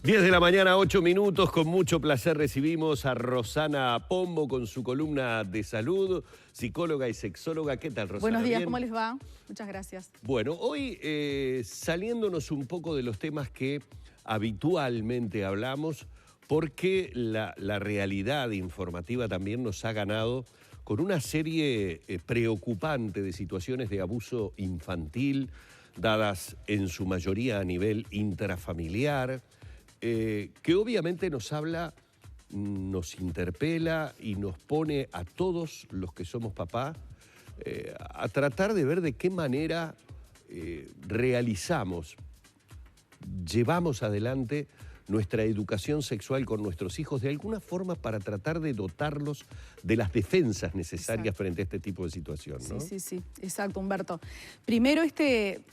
10 de la mañana, 8 minutos. Con mucho placer recibimos a Rosana Pombo con su columna de salud, psicóloga y sexóloga. ¿Qué tal, Rosana? Buenos días, ¿Bien? ¿cómo les va? Muchas gracias. Bueno, hoy saliéndonos un poco de los temas que habitualmente hablamos, porque la realidad informativa también nos ha ganado con una serie preocupante de situaciones de abuso infantil, dadas en su mayoría a nivel intrafamiliar, que obviamente nos habla, nos interpela y nos pone a todos los que somos papás a tratar de ver de qué manera realizamos, llevamos adelante nuestra educación sexual con nuestros hijos de alguna forma para tratar de dotarlos de las defensas necesarias frente a este tipo de situación, ¿no? Sí, exacto, Humberto. Primero,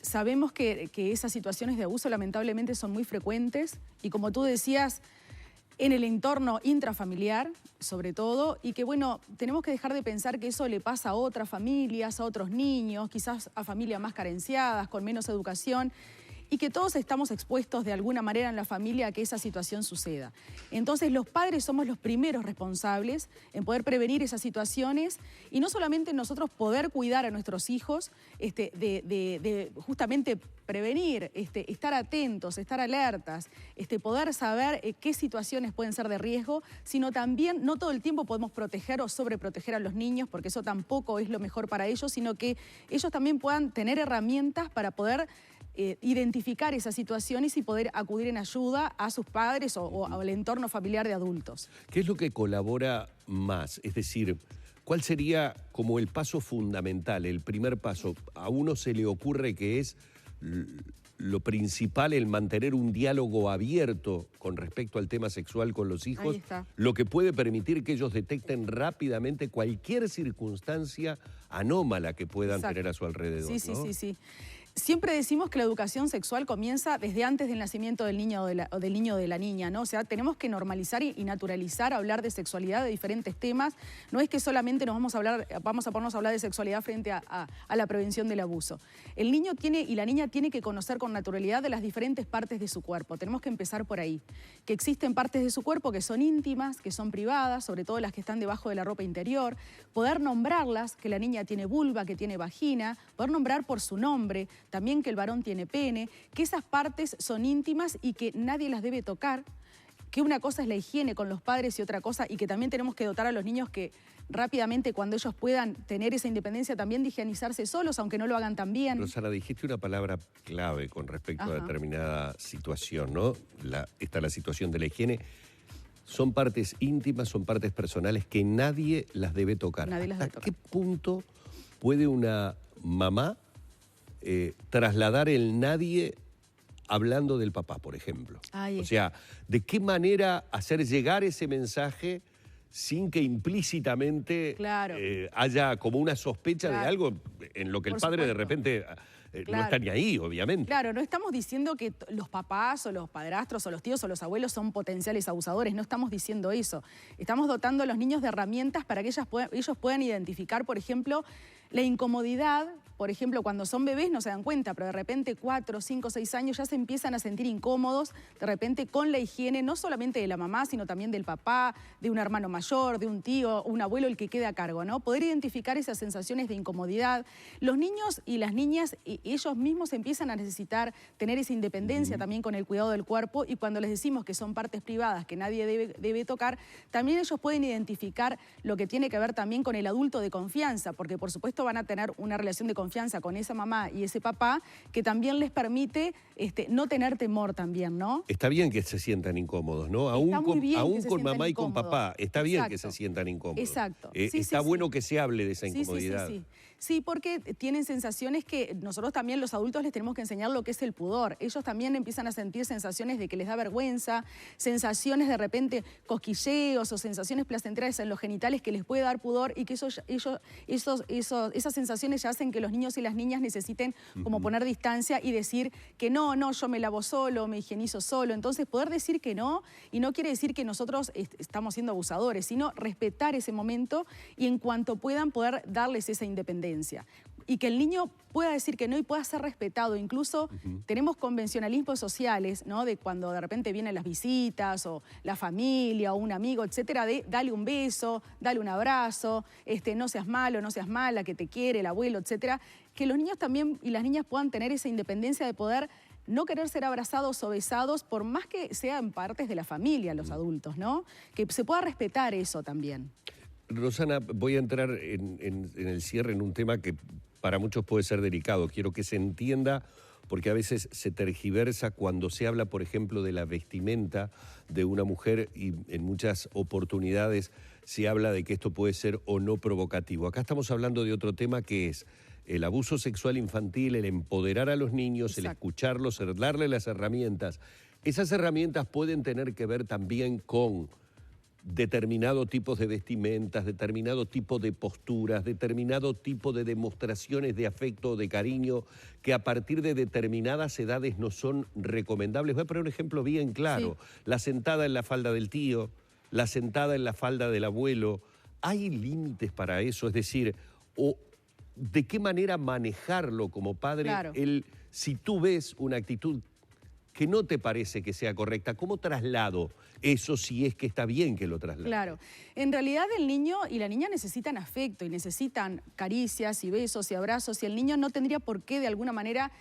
sabemos que esas situaciones de abuso lamentablemente son muy frecuentes y, como tú decías, en el entorno intrafamiliar, sobre todo, y que, bueno, tenemos que dejar de pensar que eso le pasa a otras familias, a otros niños, quizás a familias más carenciadas, con menos educación, y que todos estamos expuestos de alguna manera en la familia a que esa situación suceda. Entonces, los padres somos los primeros responsables en poder prevenir esas situaciones y no solamente nosotros poder cuidar a nuestros hijos, de justamente prevenir, estar atentos, estar alertas, poder saber qué situaciones pueden ser de riesgo, sino también no todo el tiempo podemos proteger o sobreproteger a los niños, porque eso tampoco es lo mejor para ellos, sino que ellos también puedan tener herramientas para poder identificar esas situaciones y poder acudir en ayuda a sus padres o al entorno familiar de adultos. ¿Qué es lo que colabora más? Es decir, ¿cuál sería como el paso fundamental, el primer paso? A uno se le ocurre que es lo principal, el mantener un diálogo abierto con respecto al tema sexual con los hijos, Ahí está. lo que puede permitir que ellos detecten rápidamente cualquier circunstancia anómala que puedan Exacto. tener a su alrededor, ¿no? Sí. Siempre decimos que la educación sexual comienza desde antes del nacimiento del niño o de la niña, ¿no? O sea, tenemos que normalizar y naturalizar hablar de sexualidad, de diferentes temas. No es que solamente vamos a ponernos a hablar de sexualidad frente a la prevención del abuso. El niño y la niña tiene que conocer con naturalidad de las diferentes partes de su cuerpo. Tenemos que empezar por ahí. Que existen partes de su cuerpo que son íntimas, que son privadas, sobre todo las que están debajo de la ropa interior. Poder nombrarlas, que la niña tiene vulva, que tiene vagina, poder nombrar por su nombre, también que el varón tiene pene, que esas partes son íntimas y que nadie las debe tocar, que una cosa es la higiene con los padres y otra cosa, y que también tenemos que dotar a los niños que rápidamente, cuando ellos puedan tener esa independencia, también de higienizarse solos, aunque no lo hagan tan bien. Rosana, dijiste una palabra clave con respecto a determinada situación, ¿no? La situación de la higiene. Son partes íntimas, son partes personales que nadie las debe tocar. Nadie las debe ¿Hasta tocar. qué punto puede una mamá trasladar el nadie hablando del papá, por ejemplo? Ahí O sea, ¿de qué manera hacer llegar ese mensaje sin que implícitamente Claro. haya como una sospecha de Claro. algo en lo que el Por padre de supuesto. repente no Claro. está ni ahí, obviamente? Claro, no estamos diciendo que los papás o los padrastros o los tíos o los abuelos son potenciales abusadores, no estamos diciendo eso. Estamos dotando a los niños de herramientas para que ellos puedan identificar, por ejemplo, la incomodidad. Por ejemplo, cuando son bebés no se dan cuenta, pero de repente 4, 5, 6 años ya se empiezan a sentir incómodos, de repente con la higiene, no solamente de la mamá, sino también del papá, de un hermano mayor, de un tío, un abuelo, el que quede a cargo, ¿no? Poder identificar esas sensaciones de incomodidad. Los niños y las niñas, ellos mismos empiezan a necesitar tener esa independencia también con el cuidado del cuerpo, y cuando les decimos que son partes privadas que nadie debe tocar, también ellos pueden identificar lo que tiene que ver también con el adulto de confianza, porque por supuesto van a tener una relación de confianza con esa mamá y ese papá que también les permite no tener temor también, ¿no? Está bien que se sientan incómodos, ¿no? Aún Está muy bien aún que se con sientan mamá y con incómodos. papá, está bien que Exacto. se sientan incómodos. Exacto. Está bueno que se hable de esa incomodidad. Sí, porque tienen sensaciones que nosotros también los adultos les tenemos que enseñar lo que es el pudor. Ellos también empiezan a sentir sensaciones de que les da vergüenza, sensaciones de repente cosquilleos o sensaciones placenteras en los genitales que les puede dar pudor, y que esas sensaciones ya hacen que los niños y las niñas necesiten como poner distancia y decir que no, yo me lavo solo, me higienizo solo. Entonces poder decir que no, y no quiere decir que nosotros estamos siendo abusadores, sino respetar ese momento y en cuanto puedan poder darles esa independencia. y que el niño pueda decir que no y pueda ser respetado. Incluso tenemos convencionalismos sociales, ¿no? De cuando de repente vienen las visitas o la familia o un amigo, etcétera, de dale un beso, dale un abrazo, no seas malo, no seas mala, que te quiere el abuelo, etcétera. Que los niños también y las niñas puedan tener esa independencia de poder no querer ser abrazados o besados, por más que sean partes de la familia los adultos, ¿no? Que se pueda respetar eso también. Rosana, voy a entrar en el cierre en un tema que para muchos puede ser delicado. Quiero que se entienda, porque a veces se tergiversa cuando se habla, por ejemplo, de la vestimenta de una mujer y en muchas oportunidades se habla de que esto puede ser o no provocativo. Acá estamos hablando de otro tema que es el abuso sexual infantil, el empoderar a los niños, Exacto. el escucharlos, el darle las herramientas. Esas herramientas pueden tener que ver también con determinado tipo de vestimentas, determinado tipo de posturas, determinado tipo de demostraciones de afecto o de cariño que a partir de determinadas edades no son recomendables. Voy a poner un ejemplo bien claro. Sí. La sentada en la falda del tío, la sentada en la falda del abuelo. ¿Hay límites para eso? Es decir, ¿de qué manera manejarlo como padre? Claro. Si tú ves una actitud que no te parece que sea correcta, ¿cómo traslado eso si es que está bien que lo traslade? Claro. En realidad el niño y la niña necesitan afecto y necesitan caricias y besos y abrazos, y el niño no tendría por qué de alguna manera...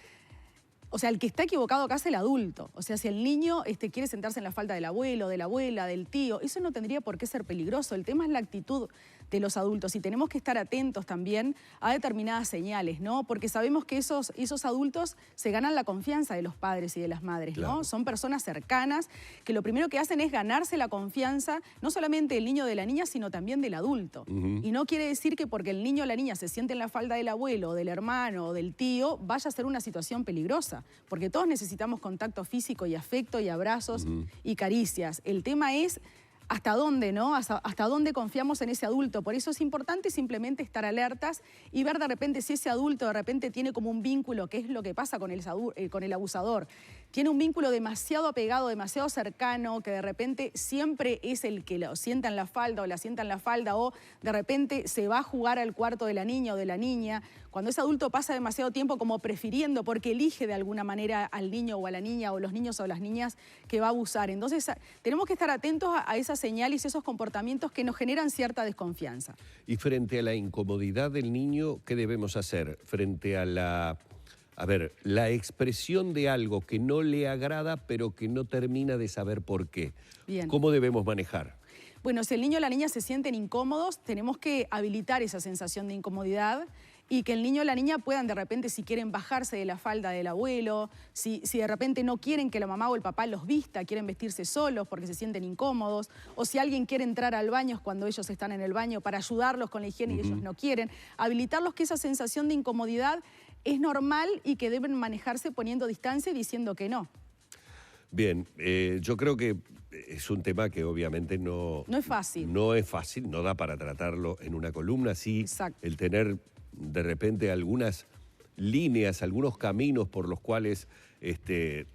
O sea, el que está equivocado acá es el adulto. O sea, si el niño quiere sentarse en la falda del abuelo, de la abuela, del tío, eso no tendría por qué ser peligroso. El tema es la actitud de los adultos y tenemos que estar atentos también a determinadas señales, ¿no? Porque sabemos que esos adultos se ganan la confianza de los padres y de las madres, ¿no? Claro. Son personas cercanas que lo primero que hacen es ganarse la confianza, no solamente del niño o de la niña, sino también del adulto. Y no quiere decir que porque el niño o la niña se siente en la falda del abuelo, del hermano o del tío, vaya a ser una situación peligrosa. Porque todos necesitamos contacto físico y afecto y abrazos y caricias. El tema es hasta dónde, ¿no? Hasta dónde confiamos en ese adulto. Por eso es importante simplemente estar alertas y ver de repente si ese adulto de repente tiene como un vínculo, que es lo que pasa con el abusador. Tiene un vínculo demasiado apegado, demasiado cercano, que de repente siempre es el que lo sienta en la falda o la sienta en la falda, o de repente se va a jugar al cuarto de la niña o de la niña. Cuando ese adulto pasa demasiado tiempo como prefiriendo, porque elige de alguna manera al niño o a la niña, o los niños o las niñas que va a abusar. Entonces tenemos que estar atentos a esas señales y esos comportamientos que nos generan cierta desconfianza. Y frente a la incomodidad del niño, ¿qué debemos hacer? Frente a la expresión de algo que no le agrada, pero que no termina de saber por qué. Bien. ¿Cómo debemos manejar? Bueno, si el niño o la niña se sienten incómodos, tenemos que habilitar esa sensación de incomodidad y que el niño o la niña puedan de repente, si quieren bajarse de la falda del abuelo, si de repente no quieren que la mamá o el papá los vista, quieren vestirse solos porque se sienten incómodos, o si alguien quiere entrar al baño cuando ellos están en el baño para ayudarlos con la higiene y ellos no quieren, habilitarlos que esa sensación de incomodidad es normal y que deben manejarse poniendo distancia y diciendo que no. Bien, yo creo que es un tema que obviamente no es fácil. No es fácil, no da para tratarlo en una columna. Sí, exacto. El tener de repente algunas líneas, algunos caminos por los cuales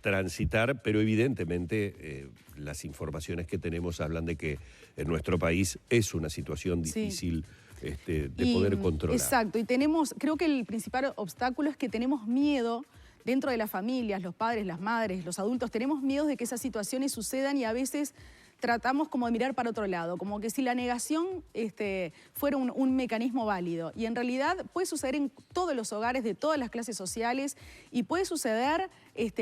transitar, pero evidentemente las informaciones que tenemos hablan de que en nuestro país es una situación difícil. Sí. De poder controlar. Exacto, y creo que el principal obstáculo es que tenemos miedo dentro de las familias, los padres, las madres, los adultos, tenemos miedo de que esas situaciones sucedan y a veces tratamos como de mirar para otro lado, como que si la negación fuera un mecanismo válido. Y en realidad puede suceder en todos los hogares de todas las clases sociales y puede suceder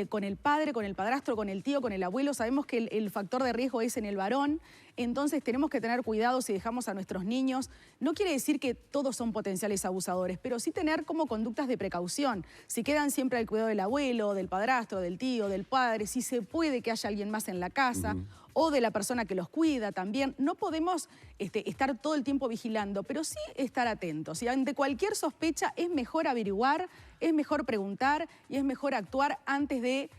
con el padre, con el padrastro, con el tío, con el abuelo. Sabemos que el factor de riesgo es en el varón, entonces tenemos que tener cuidado si dejamos a nuestros niños. No quiere decir que todos son potenciales abusadores, pero sí tener como conductas de precaución. Si quedan siempre al cuidado del abuelo, del padrastro, del tío, del padre, si se puede que haya alguien más en la casa, o de la persona que los cuida también. No podemos estar todo el tiempo vigilando, pero sí estar atentos. Y ante cualquier sospecha es mejor averiguar, es mejor preguntar y es mejor actuar antes de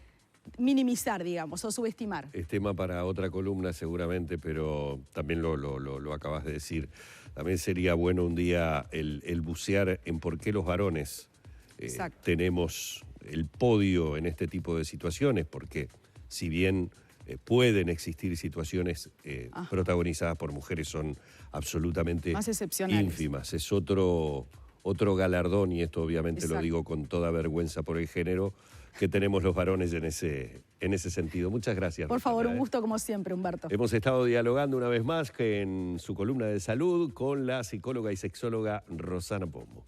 minimizar, digamos, o subestimar. Es tema para otra columna seguramente, pero también lo acabas de decir. También sería bueno un día el bucear en por qué los varones tenemos el podio en este tipo de situaciones, porque si bien pueden existir situaciones protagonizadas por mujeres, son absolutamente más excepcionales. ínfimas. Es otro otro galardón, y esto obviamente Exacto. lo digo con toda vergüenza por el género que tenemos los varones en ese sentido. Muchas gracias. Por favor, Rosana, un gusto como siempre, Humberto. Hemos estado dialogando una vez más que en su columna de salud con la psicóloga y sexóloga Rosana Pombo.